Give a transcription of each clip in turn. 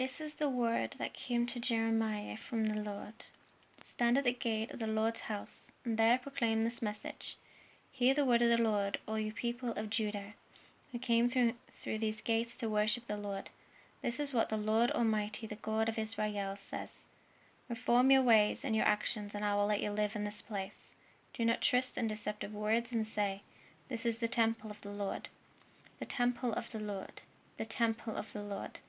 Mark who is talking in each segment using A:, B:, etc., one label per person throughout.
A: This is the word that came to Jeremiah from the Lord. Stand at the gate of the Lord's house, and there proclaim this message. Hear the word of the Lord, all you people of Judah, who came through these gates to worship the Lord. This is what the Lord Almighty, the God of Israel, says. Reform your ways and your actions, and I will let you live in this place. Do not trust in deceptive words and say, this is the temple of the Lord. The temple of the Lord. The temple of the Lord.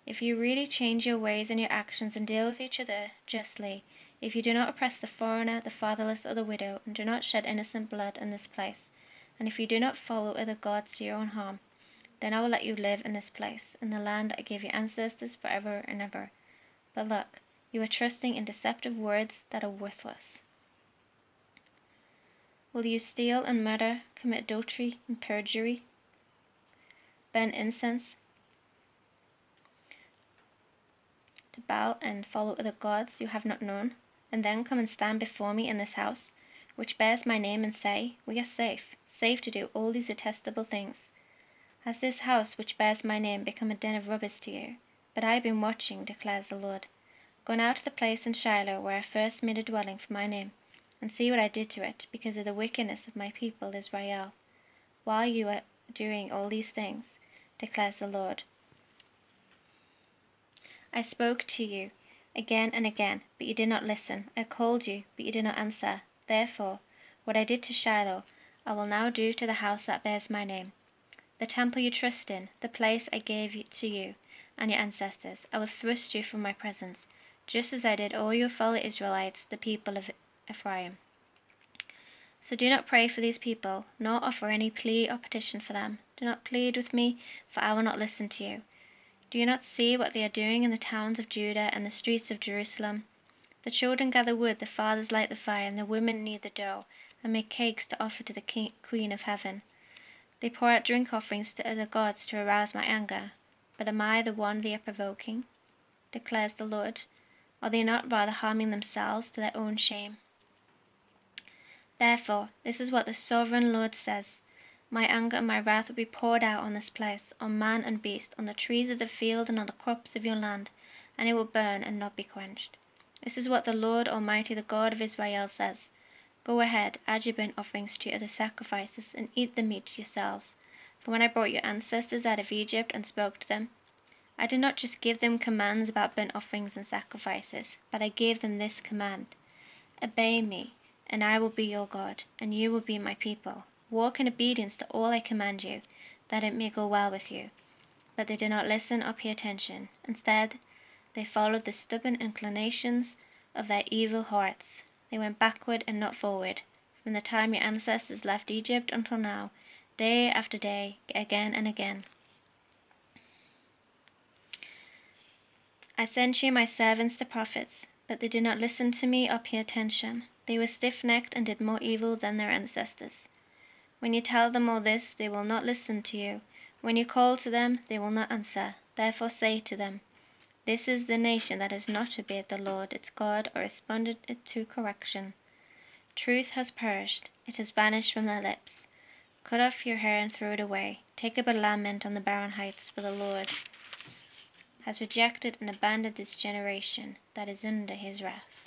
A: If you really change your ways and your actions and deal with each other justly, if you do not oppress the foreigner, the fatherless, or the widow, and do not shed innocent blood in this place, and if you do not follow other gods to your own harm, then I will let you live in this place, in the land I gave your ancestors forever and ever. But look, you are trusting in deceptive words that are worthless. Will you steal and murder, commit adultery and perjury, burn incense to Baal and follow other gods you have not known, and then come and stand before me in this house, which bears my name, and say, we are safe to do all these detestable things? Has this house which bears my name become a den of robbers to you? But I have been watching, declares the Lord. Go now to the place in Shiloh where I first made a dwelling for my name, and see what I did to it, because of the wickedness of my people Israel. While you are doing all these things, declares the Lord, I spoke to you again and again, but you did not listen. I called you, but you did not answer. Therefore, what I did to Shiloh, I will now do to the house that bears my name, the temple you trust in, the place I gave to you and your ancestors. I will thrust you from my presence, just as I did all your fellow Israelites, the people of Ephraim. So do not pray for these people, nor offer any plea or petition for them. Do not plead with me, for I will not listen to you. Do you not see what they are doing in the towns of Judah and the streets of Jerusalem? The children gather wood, the fathers light the fire, and the women knead the dough, and make cakes to offer to the Queen of Heaven. They pour out drink offerings to other gods to arouse my anger. But am I the one they are provoking? Declares the Lord. Are they not rather harming themselves to their own shame? Therefore, this is what the sovereign Lord says. My anger and my wrath will be poured out on this place, on man and beast, on the trees of the field and on the crops of your land, and it will burn and not be quenched. This is what the Lord Almighty, the God of Israel, says. Go ahead, add your burnt offerings to your other sacrifices, and eat the meat yourselves. For when I brought your ancestors out of Egypt and spoke to them, I did not just give them commands about burnt offerings and sacrifices, but I gave them this command. Obey me, and I will be your God, and you will be my people. Walk in obedience to all I command you, that it may go well with you. But they did not listen or pay attention. Instead, they followed the stubborn inclinations of their evil hearts. They went backward and not forward, from the time your ancestors left Egypt until now, day after day, again and again. I sent you my servants the prophets, but they did not listen to me or pay attention. They were stiff-necked and did more evil than their ancestors. When you tell them all this, they will not listen to you. When you call to them, they will not answer. Therefore say to them, this is the nation that has not obeyed the Lord its God or responded to correction. Truth has perished, it has vanished from their lips. Cut off your hair and throw it away. Take up a lament on the barren heights, for the Lord has rejected and abandoned this generation that is under his wrath.